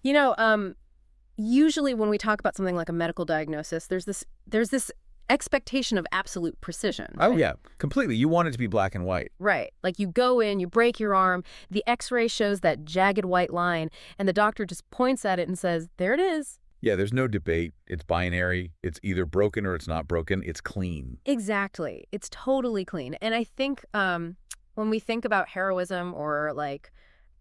You know, usually when we talk about something like a medical diagnosis, there's this expectation of absolute precision. Oh, Right? yeah, completely. You want it to be black and white. Right. Like you go in, you break your arm, the x-ray shows that jagged white line, and the doctor just points at it and says, there it is. Yeah, there's no debate. It's binary. It's either broken or it's not broken. It's clean. Exactly. It's totally clean. And I think when we think about heroism or like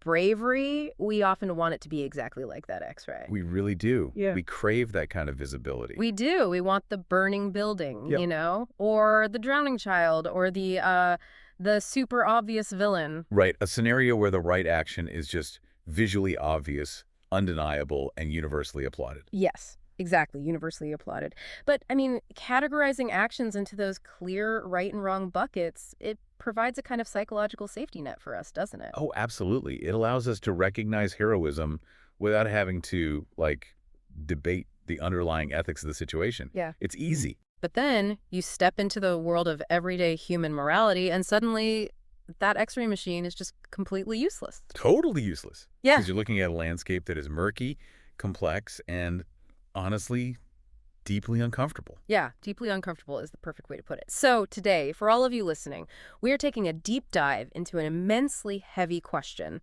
bravery, we often want it to be exactly like that x-ray. We really do. Yeah. We crave that kind of visibility. We do. We want the burning building, Yep. you know, or the drowning child, or the super obvious villain. Right, a scenario where the right action is just visually obvious, undeniable, and universally applauded. Yes, exactly. Universally applauded. But I mean, categorizing actions into those clear right and wrong buckets, it provides a kind of psychological safety net for us, doesn't it? Oh, absolutely. It allows us to recognize heroism without having to, like, debate the underlying ethics of the situation. Yeah. It's easy. But then you step into the world of everyday human morality, and suddenly that x-ray machine is just completely useless. Totally useless. Yeah. Because you're looking at a landscape that is murky, complex, and honestly, deeply uncomfortable. Yeah, deeply uncomfortable is the perfect way to put it. So today, for all of you listening, we are taking a deep dive into an immensely heavy question.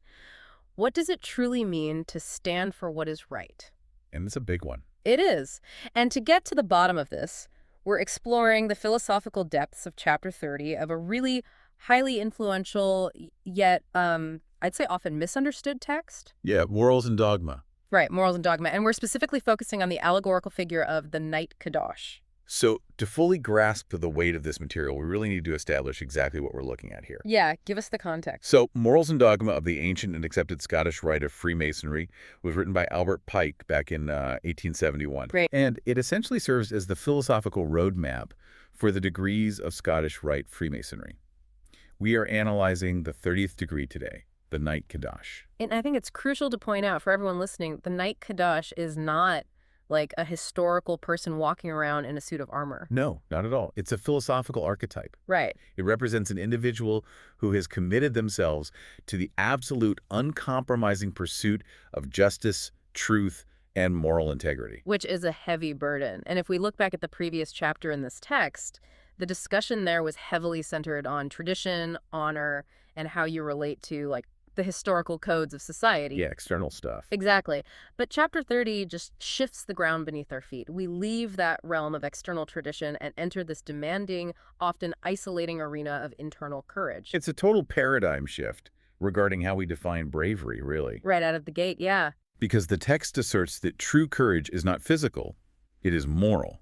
What does it truly mean to stand for what is right? And it's a big one. It is. And to get to the bottom of this, we're exploring the philosophical depths of Chapter 30 of a really highly influential, yet I'd say often misunderstood text. Yeah, Morals and Dogma. Right, Morals and Dogma. And we're specifically focusing on the allegorical figure of the Knight Kadosh. So to fully grasp the weight of this material, we really need to establish exactly what we're looking at here. Yeah, give us the context. So, Morals and Dogma of the Ancient and Accepted Scottish Rite of Freemasonry was written by Albert Pike back in 1871. Great. And it essentially serves as the philosophical roadmap for the degrees of Scottish Rite Freemasonry. We are analyzing the 30th degree today, the Knight Kadosh. And I think it's crucial to point out for everyone listening, the Knight Kadosh is not like a historical person walking around in a suit of armor. No, not at all. It's a philosophical archetype. Right. It represents an individual who has committed themselves to the absolute, uncompromising pursuit of justice, truth, and moral integrity. Which is a heavy burden. And if we look back at the previous chapter in this text, the discussion there was heavily centered on tradition, honor, and how you relate to like the historical codes of society. Yeah, external stuff. Exactly. But Chapter 30 just shifts the ground beneath our feet. We leave that realm of external tradition and enter this demanding, often isolating arena of internal courage. It's a total paradigm shift regarding how we define bravery, really. Right out of the gate, yeah. Because the text asserts that true courage is not physical, it is moral.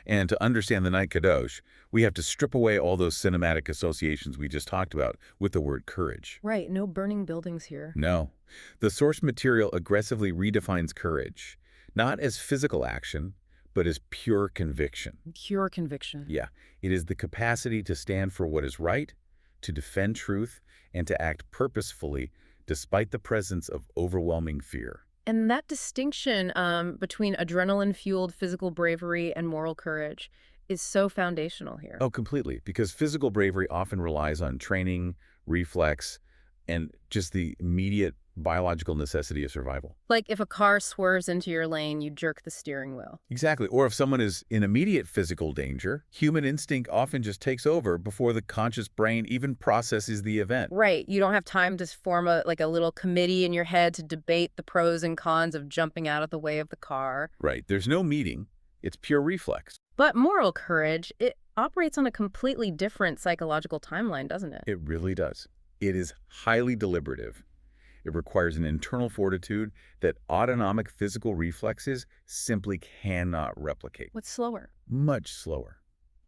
And to understand the Knight Kadosh, we have to strip away all those cinematic associations we just talked about with the word courage. Right, no burning buildings here. No. The source material aggressively redefines courage, not as physical action, but as pure conviction. Pure conviction. Yeah, it is the capacity to stand for what is right, to defend truth, and to act purposefully despite the presence of overwhelming fear. And that distinction between adrenaline-fueled physical bravery and moral courage is so foundational here. Oh, completely. Because physical bravery often relies on training, reflex, and just the immediate biological necessity of survival. Like if a car swerves into your lane, you jerk the steering wheel. Exactly. Or if someone is in immediate physical danger, human instinct often just takes over before the conscious brain even processes the event. Right. You don't have time to form a little committee in your head to debate the pros and cons of jumping out of the way of the car. Right. There's no meeting. It's pure reflex. But moral courage, it operates on a completely different psychological timeline, doesn't it? It really does. It is highly deliberative. It requires an internal fortitude that autonomic physical reflexes simply cannot replicate. What's slower? Much slower.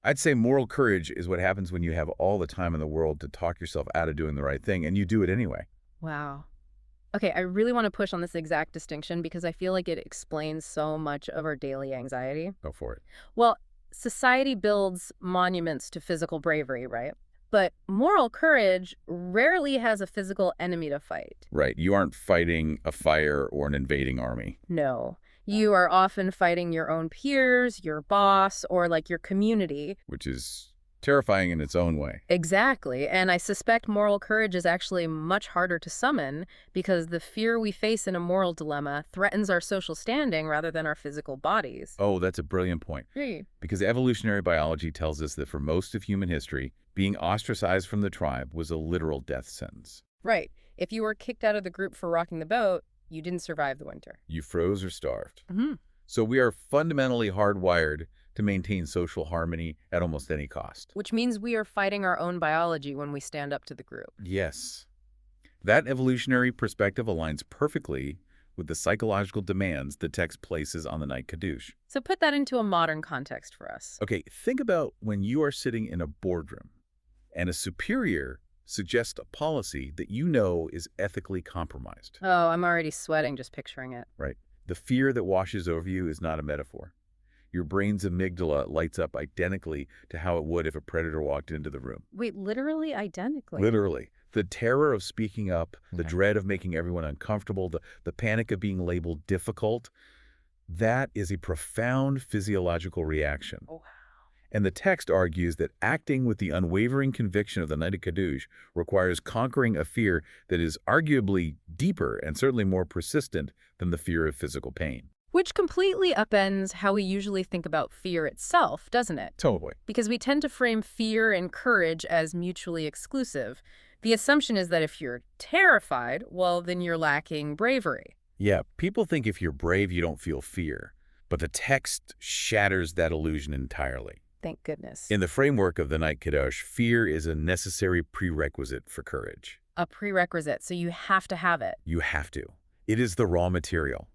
I'd say moral courage is what happens when you have all the time in the world to talk yourself out of doing the right thing, and you do it anyway. Wow. Okay, I really want to push on this exact distinction because I feel like it explains so much of our daily anxiety. Go for it. Well, society builds monuments to physical bravery, right? But moral courage rarely has a physical enemy to fight. Right. You aren't fighting a fire or an invading army. No. You are often fighting your own peers, your boss, or like your community. Which is Terrifying in its own way. Exactly, and I suspect moral courage is actually much harder to summon because the fear we face in a moral dilemma threatens our social standing rather than our physical bodies. Oh, that's a brilliant point. Right. Because evolutionary biology tells us that for most of human history, being ostracized from the tribe was a literal death sentence. Right. If you were kicked out of the group for rocking the boat, you didn't survive the winter. You froze or starved. Mm-hmm. So we are fundamentally hardwired to maintain social harmony at almost any cost. Which means we are fighting our own biology when we stand up to the group. Yes. That evolutionary perspective aligns perfectly with the psychological demands the text places on the Knight Kadosh. So put that into a modern context for us. Okay, think about when you are sitting in a boardroom and a superior suggests a policy that you know is ethically compromised. Oh, I'm already sweating just picturing it. Right. The fear that washes over you is not a metaphor. Your brain's amygdala lights up identically to how it would if a predator walked into the room. Wait, literally identically? Literally. The terror of speaking up, the dread of making everyone uncomfortable, the panic of being labeled difficult, that is a profound physiological reaction. Oh, wow. And the text argues that acting with the unwavering conviction of the Knight Kadosh requires conquering a fear that is arguably deeper and certainly more persistent than the fear of physical pain. Which completely upends how we usually think about fear itself, doesn't it? Totally. Because we tend to frame fear and courage as mutually exclusive. The assumption is that if you're terrified, well, then you're lacking bravery. Yeah, people think if you're brave, you don't feel fear. But the text shatters that illusion entirely. Thank goodness. In the framework of the Knight Kadosh, fear is a necessary prerequisite for courage. A prerequisite, so you have to have it. You have to. It is the raw material.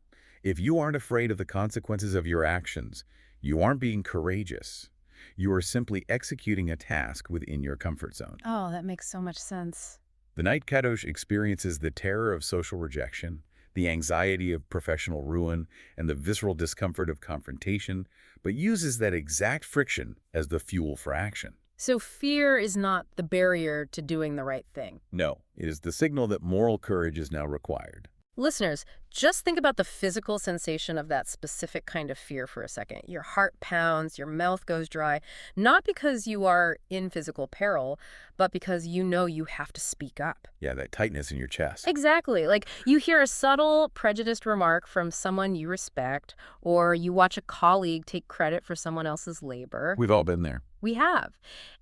If you aren't afraid of the consequences of your actions, you aren't being courageous. You are simply executing a task within your comfort zone. Oh, that makes so much sense. The Knight Kadosh experiences the terror of social rejection, the anxiety of professional ruin, and the visceral discomfort of confrontation, but uses that exact friction as the fuel for action. So fear is not the barrier to doing the right thing. No, it is the signal that moral courage is now required. Listeners, just think about the physical sensation of that specific kind of fear for a second. Your heart pounds, your mouth goes dry, not because you are in physical peril, but because you know you have to speak up. Yeah, that tightness in your chest. Exactly. Like you hear a subtle, prejudiced remark from someone you respect, or you watch a colleague take credit for someone else's labor. We've all been there. We have.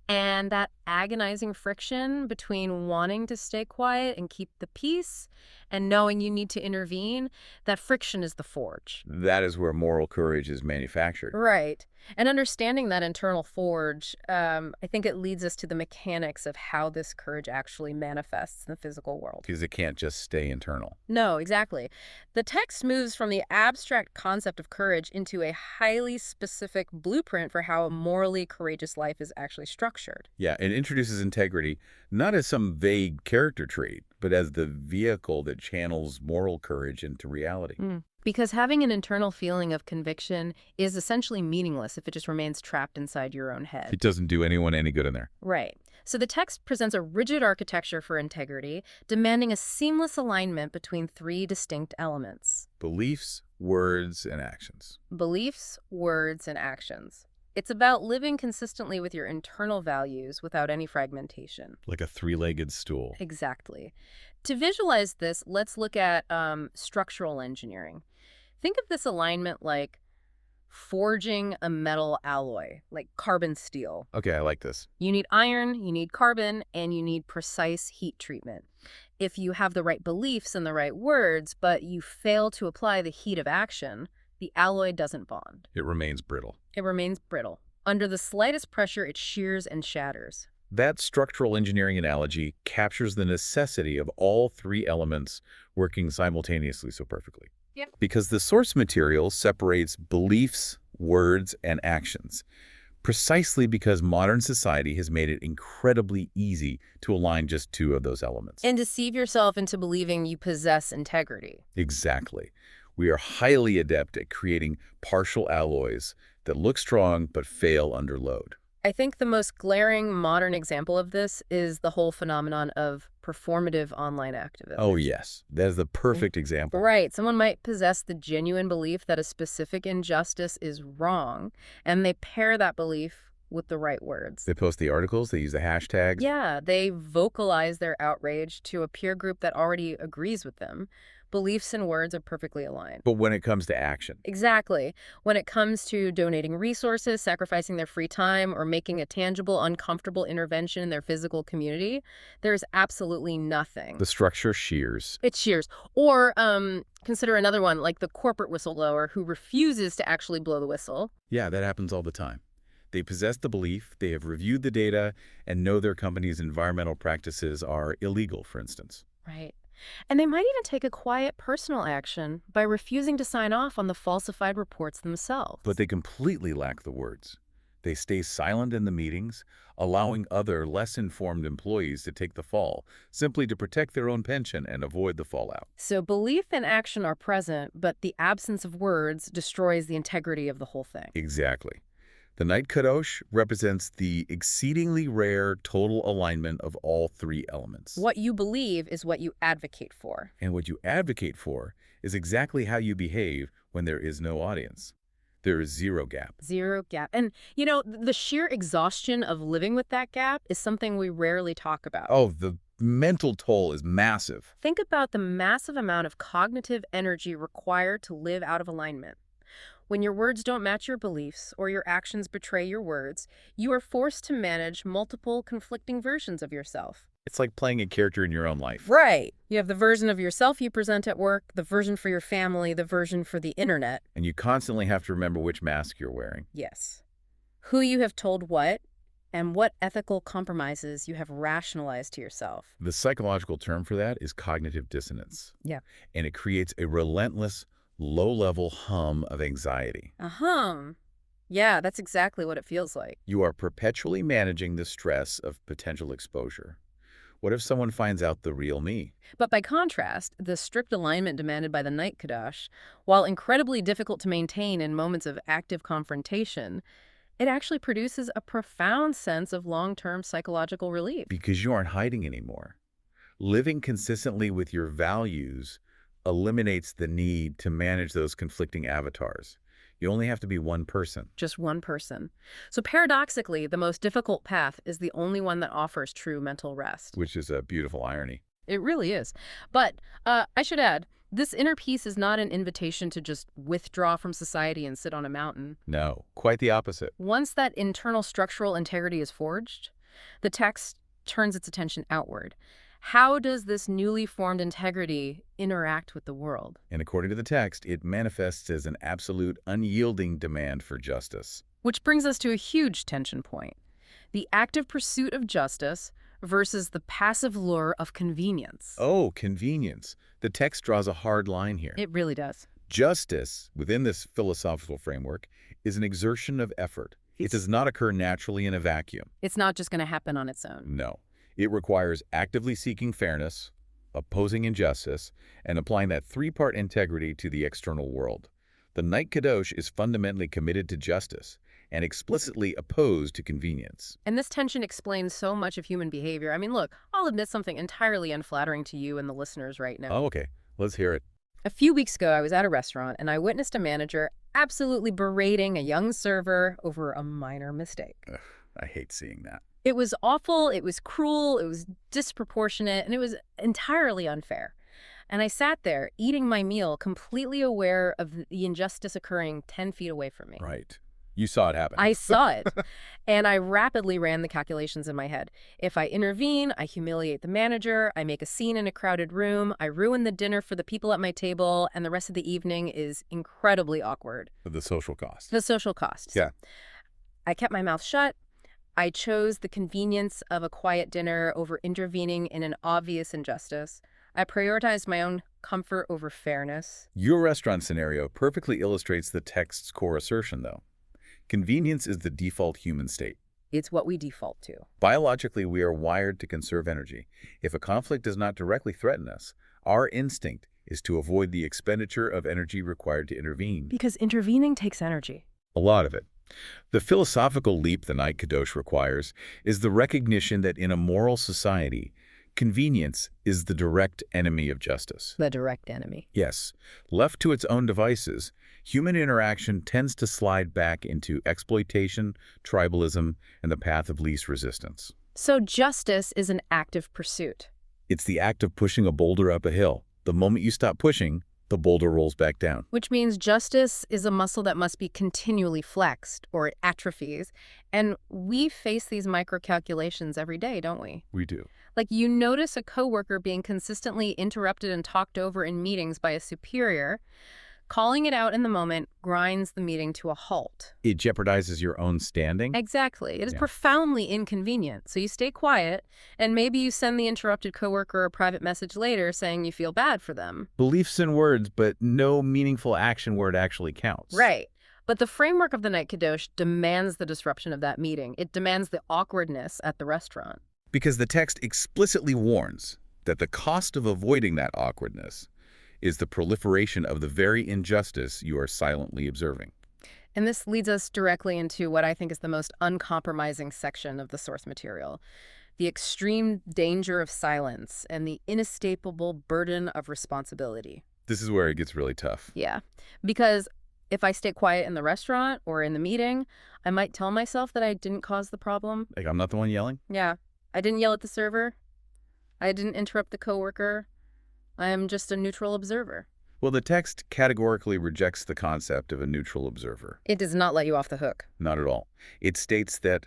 And that agonizing friction between wanting to stay quiet and keep the peace and knowing you need to intervene, that friction is the forge. That is where moral courage is manufactured. Right. And understanding that internal forge, I think it leads us to the mechanics of how this courage actually manifests in the physical world. Because it can't just stay internal. No, exactly. The text moves from the abstract concept of courage into a highly specific blueprint for how a morally courageous life is actually structured. Yeah, it introduces integrity not as some vague character trait, but as the vehicle that channels moral courage into reality. Because having an internal feeling of conviction is essentially meaningless if it just remains trapped inside your own head. It doesn't do anyone any good in there. Right. So the text presents a rigid architecture for integrity, demanding a seamless alignment between three distinct elements: Beliefs, words, and actions. beliefs, words, and actions. It's about living consistently with your internal values without any fragmentation. Like a three-legged stool. Exactly. To visualize this, let's look at structural engineering. Think of this alignment like forging a metal alloy, like carbon steel. Okay, I like this. You need iron, you need carbon, and you need precise heat treatment. If you have the right beliefs and the right words, but you fail to apply the heat of action, the alloy doesn't bond. It remains brittle. It remains brittle. Under the slightest pressure, it shears and shatters. That structural engineering analogy captures the necessity of all three elements working simultaneously so perfectly. Yep. Because the source material separates beliefs, words, and actions, precisely because modern society has made it incredibly easy to align just two of those elements. And deceive yourself into believing you possess integrity. Exactly. We are highly adept at creating partial alloys that look strong but fail under load. I think the most glaring modern example of this is the whole phenomenon of performative online activism. Oh, yes. That is the perfect example. Right. Someone might possess the genuine belief that a specific injustice is wrong, and they pair that belief with the right words. They post the articles, they use the hashtags. Yeah, they vocalize their outrage to a peer group that already agrees with them. Beliefs and words are perfectly aligned. But when it comes to action, Exactly. When it comes to donating resources, sacrificing their free time, or making a tangible, uncomfortable intervention in their physical community, there's absolutely nothing. the structure shears. It shears. Or consider another one, like the corporate whistleblower who refuses to actually blow the whistle. Yeah, that happens all the time. They possess the belief, they have reviewed the data, and know their company's environmental practices are illegal, for instance. Right. And they might even take a quiet personal action by refusing to sign off on the falsified reports themselves. But they completely lack the words. They stay silent in the meetings, allowing other, less informed employees to take the fall, simply to protect their own pension and avoid the fallout. So belief and action are present, but the absence of words destroys the integrity of the whole thing. Exactly. The Knight Kadosh represents the exceedingly rare total alignment of all three elements. What you believe is what you advocate for. And what you advocate for is exactly how you behave when there is no audience. There is zero gap. Zero gap. And, you know, the sheer exhaustion of living with that gap is something we rarely talk about. Oh, the mental toll is massive. Think about the massive amount of cognitive energy required to live out of alignment. When your words don't match your beliefs or your actions betray your words, you are forced to manage multiple conflicting versions of yourself. It's like playing a character in your own life. Right. You have the version of yourself you present at work, the version for your family, the version for the internet. And you constantly have to remember which mask you're wearing. Yes. Who you have told what, and what ethical compromises you have rationalized to yourself. The psychological term for that is cognitive dissonance. Yeah. And it creates a relentless, low-level hum of anxiety. A hum. Yeah, that's exactly what it feels like. You are perpetually managing the stress of potential exposure. What if someone finds out the real me? But by contrast, the strict alignment demanded by the Knight Kadosh, while incredibly difficult to maintain in moments of active confrontation, it actually produces a profound sense of long-term psychological relief. Because you aren't hiding anymore. Living consistently with your values eliminates the need to manage those conflicting avatars. You only have to be one person. Just one person. So paradoxically, the most difficult path is the only one that offers true mental rest. Which is a beautiful irony. It really is. But I should add, this inner peace is not an invitation to just withdraw from society and sit on a mountain. No, quite the opposite. Once that internal structural integrity is forged, the text turns its attention outward. How does this newly formed integrity interact with the world? And according to the text, it manifests as an absolute, unyielding demand for justice. Which brings us to a huge tension point. The active pursuit of justice versus the passive lure of convenience. Oh, convenience. The text draws a hard line here. It really does. Justice, within this philosophical framework, is an exertion of effort. It does not occur naturally in a vacuum. It's not just going to happen on its own. No. It requires actively seeking fairness, opposing injustice, and applying that three-part integrity to the external world. The Knight Kadosh is fundamentally committed to justice and explicitly opposed to convenience. And this tension explains so much of human behavior. I mean, look, I'll admit something entirely unflattering to you and the listeners right now. Oh, okay. Let's hear it. A few weeks ago, I was at a restaurant and I witnessed a manager absolutely berating a young server over a minor mistake. Ugh, I hate seeing that. It was awful, it was cruel, it was disproportionate, and it was entirely unfair. And I sat there eating my meal, completely aware of the injustice occurring 10 feet away from me. Right. You saw it happen. I saw it, and I rapidly ran the calculations in my head. If I intervene, I humiliate the manager, I make a scene in a crowded room, I ruin the dinner for the people at my table, and the rest of the evening is incredibly awkward. The social cost. The social costs. Yeah. I kept my mouth shut. I chose the convenience of a quiet dinner over intervening in an obvious injustice. I prioritized my own comfort over fairness. Your restaurant scenario perfectly illustrates the text's core assertion, though. Convenience is the default human state. It's what we default to. Biologically, we are wired to conserve energy. If a conflict does not directly threaten us, our instinct is to avoid the expenditure of energy required to intervene. Because intervening takes energy. A lot of it. The philosophical leap the Knight Kadosh requires is the recognition that in a moral society, Convenience is the direct enemy of justice. The direct enemy. Yes, left to its own devices, human interaction tends to slide back into exploitation, tribalism, and the path of least resistance. So justice is an active pursuit. It's the act of pushing a boulder up a hill. The moment you stop pushing, the boulder rolls back down. Which means justice is a muscle that must be continually flexed or it atrophies. And we face these micro-calculations every day, don't we? We do. Like you notice a coworker being consistently interrupted and talked over in meetings by a superior. Calling it out in the moment grinds the meeting to a halt. It jeopardizes your own standing? Exactly. It is profoundly inconvenient. So you stay quiet, and maybe you send the interrupted coworker a private message later saying you feel bad for them. Beliefs in words, but no meaningful action where it actually counts. Right. But the framework of the Knight Kadosh demands the disruption of that meeting. It demands the awkwardness at the restaurant. Because the text explicitly warns that the cost of avoiding that awkwardness is the proliferation of the very injustice you are silently observing. And this leads us directly into what I think is the most uncompromising section of the source material, the extreme danger of silence and the inescapable burden of responsibility. This is where it gets really tough. Yeah, because if I stay quiet in the restaurant or in the meeting, I might tell myself that I didn't cause the problem. Like, I'm not the one yelling? Yeah, I didn't yell at the server. I didn't interrupt the coworker. I am just a neutral observer. Well, the text categorically rejects the concept of a neutral observer. It does not let you off the hook. Not at all. It states that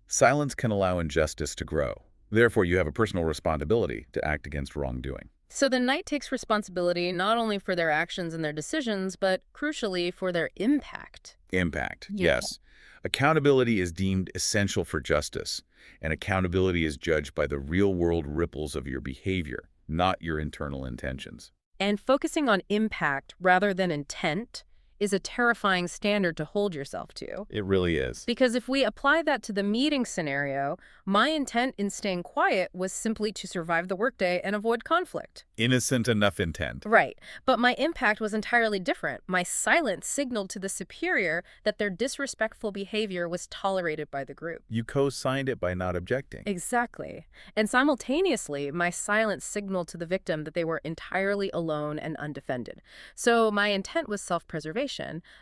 silence can allow injustice to grow. Therefore, you have a personal responsibility to act against wrongdoing. So the Knight takes responsibility not only for their actions and their decisions, but crucially for their impact. Impact, yes. Accountability is deemed essential for justice, and accountability is judged by the real-world ripples of your behavior, not your internal intentions. And focusing on impact rather than intent is a terrifying standard to hold yourself to. It really is. Because if we apply that to the meeting scenario, my intent in staying quiet was simply to survive the workday and avoid conflict. Innocent enough intent. Right. But my impact was entirely different. My silence signaled to the superior that their disrespectful behavior was tolerated by the group. You co-signed it by not objecting. Exactly. And simultaneously, my silence signaled to the victim that they were entirely alone and undefended. So my intent was self-preservation,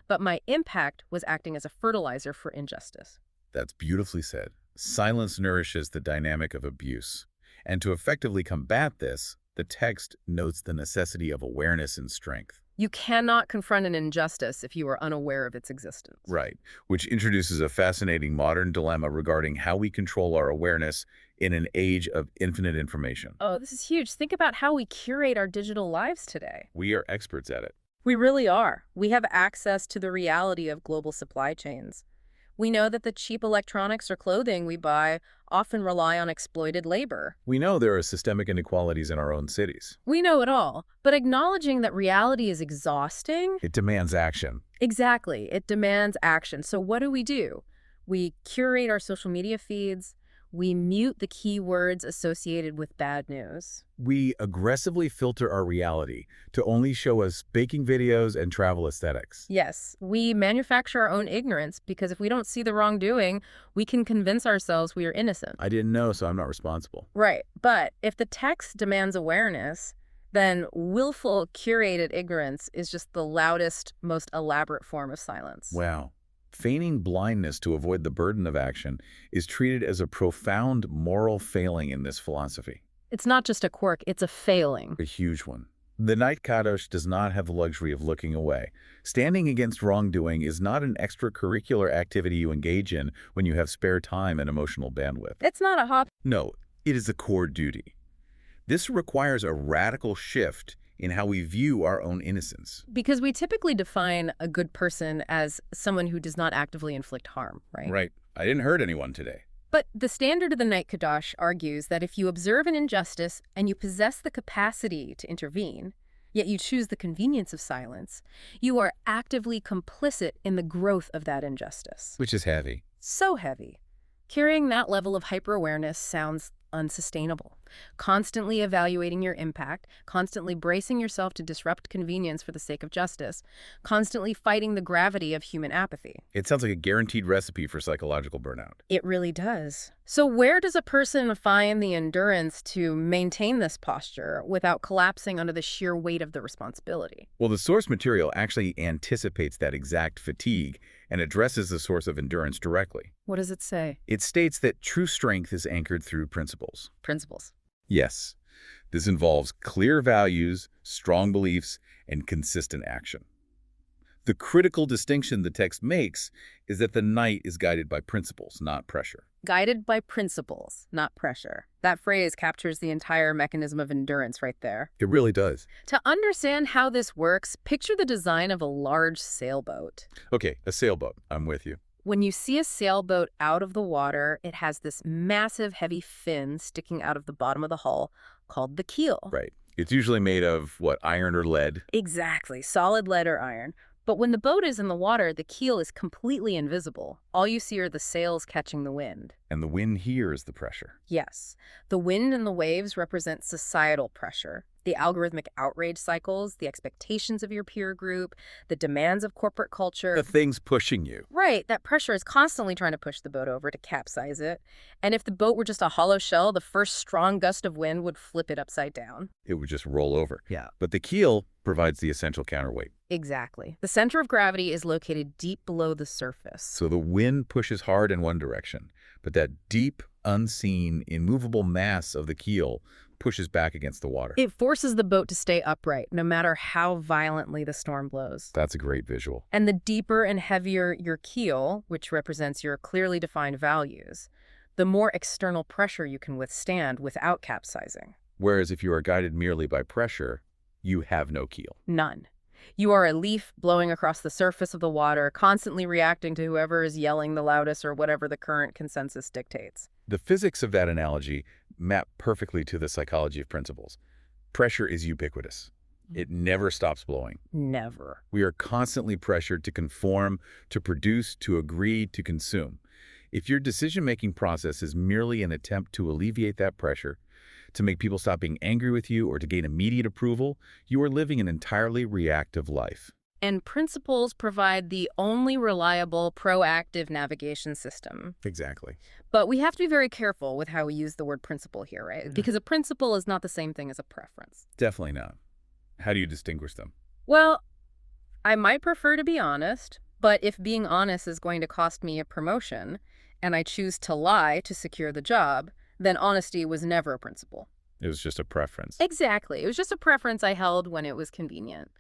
but my impact was acting as a fertilizer for injustice. That's beautifully said. Silence nourishes the dynamic of abuse. And to effectively combat this, the text notes the necessity of awareness and strength. You cannot confront an injustice if you are unaware of its existence. Right, which introduces a fascinating modern dilemma regarding how we control our awareness in an age of infinite information. Oh, this is huge. Think about how we curate our digital lives today. We are experts at it. We really are. We have access to the reality of global supply chains. We know that the cheap electronics or clothing we buy often rely on exploited labor. We know there are systemic inequalities in our own cities. We know it all, but acknowledging that reality is exhausting... It demands action. Exactly. It demands action. So what do? We curate our social media feeds. We mute the keywords associated with bad news. We aggressively filter our reality to only show us baking videos and travel aesthetics. Yes, we manufacture our own ignorance because if we don't see the wrongdoing, we can convince ourselves we are innocent. I didn't know, so I'm not responsible. Right, but if the text demands awareness, then willful, curated ignorance is just the loudest, most elaborate form of silence. Wow. Feigning blindness to avoid the burden of action is treated as a profound moral failing in this philosophy. It's not just a quirk, it's a failing. A huge one. The Knight Kadosh does not have the luxury of looking away. Standing against wrongdoing is not an extracurricular activity you engage in when you have spare time and emotional bandwidth. It's not a hobby. No, it is a core duty. This requires a radical shift in how we view our own innocence. Because we typically define a good person as someone who does not actively inflict harm, right? Right. I didn't hurt anyone today. But the standard of the Knight Kadosh argues that if you observe an injustice and you possess the capacity to intervene, yet you choose the convenience of silence, you are actively complicit in the growth of that injustice. Which is heavy. So heavy. Carrying that level of hyper-awareness sounds unsustainable. Constantly evaluating your impact, constantly bracing yourself to disrupt convenience for the sake of justice, constantly fighting the gravity of human apathy. It sounds like a guaranteed recipe for psychological burnout. It really does. So where does a person find the endurance to maintain this posture without collapsing under the sheer weight of the responsibility? Well, the source material actually anticipates that exact fatigue and addresses the source of endurance directly. What does it say? It states that true strength is anchored through principles. Principles. Yes, this involves clear values, strong beliefs, and consistent action. The critical distinction the text makes is that the knight is guided by principles, not pressure. Guided by principles, not pressure. That phrase captures the entire mechanism of endurance right there. It really does. To understand how this works, picture the design of a large sailboat. Okay, a sailboat. I'm with you. When you see a sailboat out of the water, it has this massive, heavy fin sticking out of the bottom of the hull called the keel. Right. It's usually made of, what, iron or lead? Exactly, solid lead or iron. But when the boat is in the water, the keel is completely invisible. All you see are the sails catching the wind. And the wind here is the pressure. Yes, the wind and the waves represent societal pressure. The algorithmic outrage cycles, the expectations of your peer group, the demands of corporate culture. The thing's pushing you. Right, that pressure is constantly trying to push the boat over to capsize it. And if the boat were just a hollow shell, the first strong gust of wind would flip it upside down. It would just roll over. Yeah. But the keel provides the essential counterweight. Exactly. The center of gravity is located deep below the surface. So the wind pushes hard in one direction, but that deep, unseen, immovable mass of the keel pushes back against the water. It forces the boat to stay upright, no matter how violently the storm blows. That's a great visual. And the deeper and heavier your keel, which represents your clearly defined values, the more external pressure you can withstand without capsizing. Whereas if you are guided merely by pressure, you have no keel. None. You are a leaf blowing across the surface of the water, constantly reacting to whoever is yelling the loudest or whatever the current consensus dictates. The physics of that analogy map perfectly to the psychology of principles. Pressure is ubiquitous. It never stops blowing. Never. We are constantly pressured to conform, to produce, to agree, to consume. If your decision-making process is merely an attempt to alleviate that pressure, to make people stop being angry with you or to gain immediate approval, you are living an entirely reactive life. And principles provide the only reliable, proactive navigation system. Exactly. But we have to be very careful with how we use the word principle here, right? Mm-hmm. Because a principle is not the same thing as a preference. Definitely not. How do you distinguish them? Well, I might prefer to be honest, but if being honest is going to cost me a promotion, and I choose to lie to secure the job, then honesty was never a principle. It was just a preference. Exactly. It was just a preference I held when it was convenient.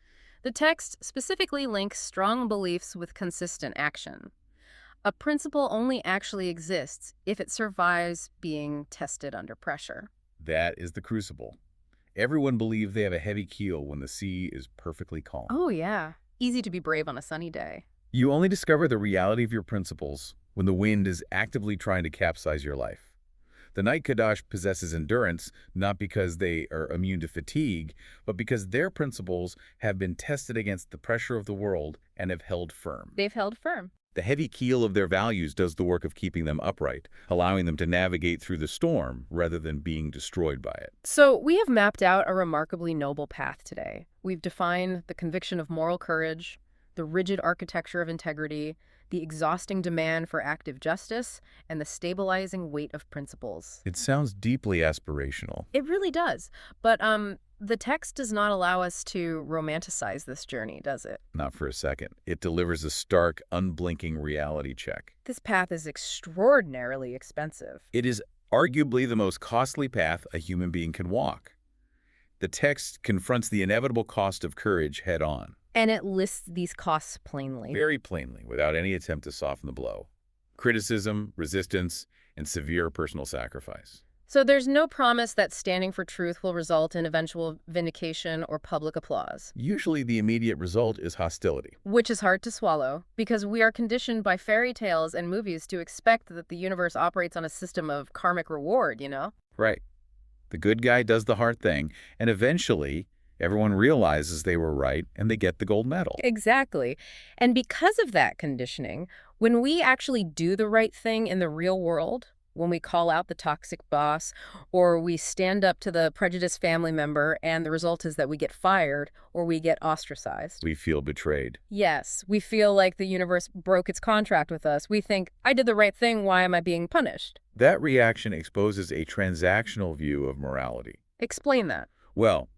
The text specifically links strong beliefs with consistent action. A principle only actually exists if it survives being tested under pressure. That is the crucible. Everyone believes they have a heavy keel when the sea is perfectly calm. Oh, yeah. Easy to be brave on a sunny day. You only discover the reality of your principles when the wind is actively trying to capsize your life. The Knight Kadosh possesses endurance not because they are immune to fatigue, but because their principles have been tested against the pressure of the world and have held firm. They've held firm. The heavy keel of their values does the work of keeping them upright, allowing them to navigate through the storm rather than being destroyed by it. So we have mapped out a remarkably noble path today. We've defined the conviction of moral courage, the rigid architecture of integrity, the exhausting demand for active justice, and the stabilizing weight of principles. It sounds deeply aspirational. It really does. But the text does not allow us to romanticize this journey, does it? Not for a second. It delivers a stark, unblinking reality check. This path is extraordinarily expensive. It is arguably the most costly path a human being can walk. The text confronts the inevitable cost of courage head-on. And it lists these costs plainly. Very plainly, without any attempt to soften the blow. Criticism, resistance, and severe personal sacrifice. So there's no promise that standing for truth will result in eventual vindication or public applause. Usually the immediate result is hostility. Which is hard to swallow, because we are conditioned by fairy tales and movies to expect that the universe operates on a system of karmic reward, you know? Right. The good guy does the hard thing, and eventually everyone realizes they were right and they get the gold medal. Exactly. And because of that conditioning, when we actually do the right thing in the real world, when we call out the toxic boss, or we stand up to the prejudiced family member, and the result is that we get fired or we get ostracized. We feel betrayed. Yes, we feel like the universe broke its contract with us. We think, I did the right thing, why am I being punished? That reaction exposes a transactional view of morality. Explain that. Well,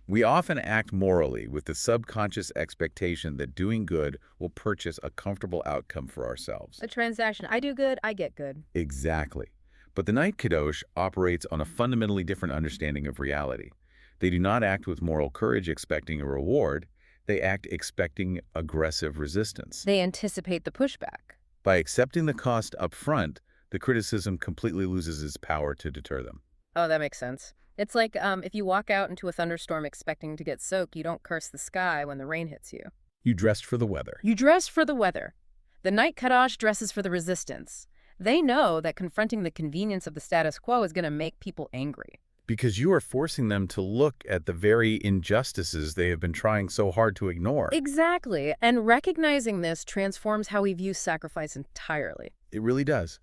we often act morally with the subconscious expectation that doing good will purchase a comfortable outcome for ourselves. A transaction. I do good, I get good. Exactly. But the Knight Kadosh operates on a fundamentally different understanding of reality. They do not act with moral courage expecting a reward. They act expecting aggressive resistance. They anticipate the pushback. By accepting the cost up front, the criticism completely loses its power to deter them. Oh, that makes sense. It's like if you walk out into a thunderstorm expecting to get soaked, you don't curse the sky when the rain hits you. You dressed for the weather. You dress for the weather. The Knight Kadosh dresses for the resistance. They know that confronting the convenience of the status quo is going to make people angry. Because you are forcing them to look at the very injustices they have been trying so hard to ignore. Exactly. And recognizing this transforms how we view sacrifice entirely. It really does.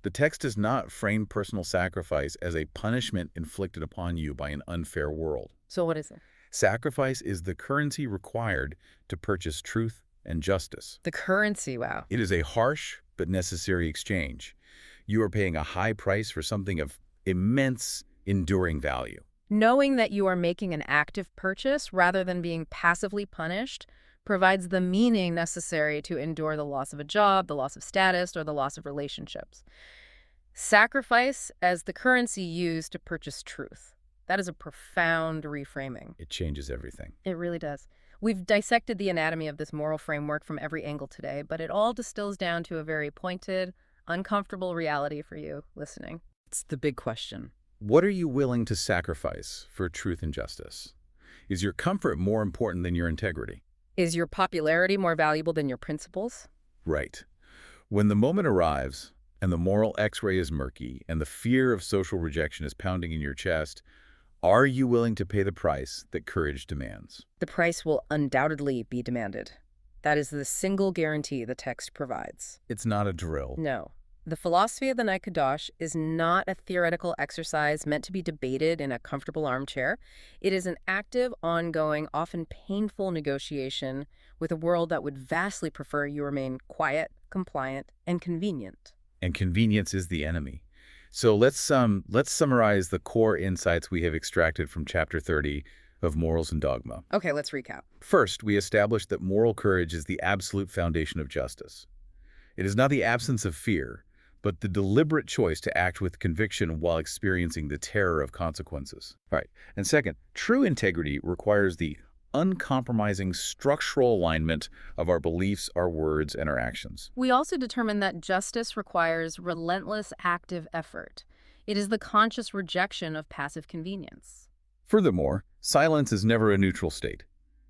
The text does not frame personal sacrifice as a punishment inflicted upon you by an unfair world. So what is it? Sacrifice is the currency required to purchase truth and justice. The currency, wow. It is a harsh but necessary exchange. You are paying a high price for something of immense, enduring value. Knowing that you are making an active purchase rather than being passively punished provides the meaning necessary to endure the loss of a job, the loss of status, or the loss of relationships. Sacrifice as the currency used to purchase truth. That is a profound reframing. It changes everything. It really does. We've dissected the anatomy of this moral framework from every angle today, but it all distills down to a very pointed, uncomfortable reality for you listening. It's the big question. What are you willing to sacrifice for truth and justice? Is your comfort more important than your integrity? Is your popularity more valuable than your principles? Right. When the moment arrives and the moral X-ray is murky and the fear of social rejection is pounding in your chest, are you willing to pay the price that courage demands? The price will undoubtedly be demanded. That is the single guarantee the text provides. It's not a drill. No. The philosophy of the Knight Kadosh is not a theoretical exercise meant to be debated in a comfortable armchair. It is an active, ongoing, often painful negotiation with a world that would vastly prefer you remain quiet, compliant, and convenient. And convenience is the enemy. So let's summarize the core insights we have extracted from Chapter 30 of Morals and Dogma. Okay, let's recap. First, we established that moral courage is the absolute foundation of justice. It is not the absence of fear, but the deliberate choice to act with conviction while experiencing the terror of consequences. All right. And second, true integrity requires the uncompromising structural alignment of our beliefs, our words, and our actions. We also determined that justice requires relentless active effort. It is the conscious rejection of passive convenience. Furthermore, silence is never a neutral state.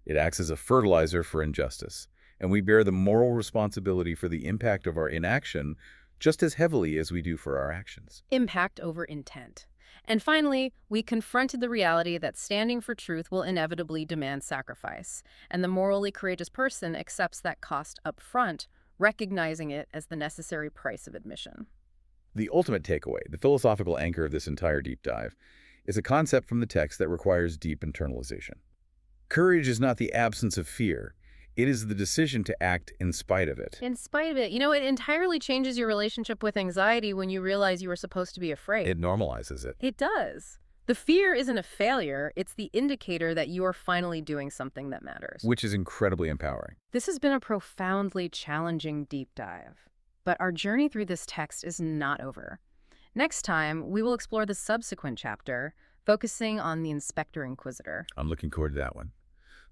It acts as a fertilizer for injustice, and we bear the moral responsibility for the impact of our inaction just as heavily as we do for our actions. Impact over intent. And finally, we confronted the reality that standing for truth will inevitably demand sacrifice, and the morally courageous person accepts that cost up front, recognizing it as the necessary price of admission. The ultimate takeaway, the philosophical anchor of this entire deep dive, is a concept from the text that requires deep internalization. Courage is not the absence of fear. It is the decision to act in spite of it. In spite of it. You know, it entirely changes your relationship with anxiety when you realize you were supposed to be afraid. It normalizes it. It does. The fear isn't a failure. It's the indicator that you are finally doing something that matters. Which is incredibly empowering. This has been a profoundly challenging deep dive. But our journey through this text is not over. Next time, we will explore the subsequent chapter, focusing on the Inspector Inquisitor. I'm looking forward to that one.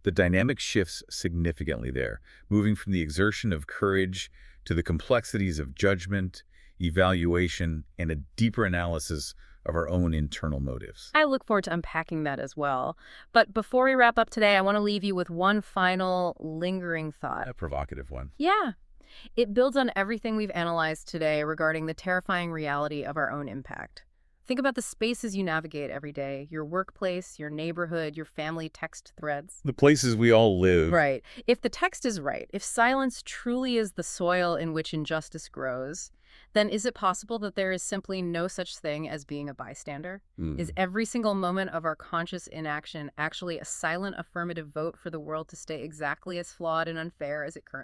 The dynamic shifts significantly there, moving from the exertion of courage to the complexities of judgment, evaluation, and a deeper analysis of our own internal motives. I look forward to unpacking that as well. But before we wrap up today, I want to leave you with one final lingering thought. A provocative one. Yeah. It builds on everything we've analyzed today regarding the terrifying reality of our own impact. Think about the spaces you navigate every day, your workplace, your neighborhood, your family text threads. The places we all live. Right. If the text is right, if silence truly is the soil in which injustice grows, then is it possible that there is simply no such thing as being a bystander? Is every single moment of our conscious inaction actually a silent affirmative vote for the world to stay exactly as flawed and unfair as it currently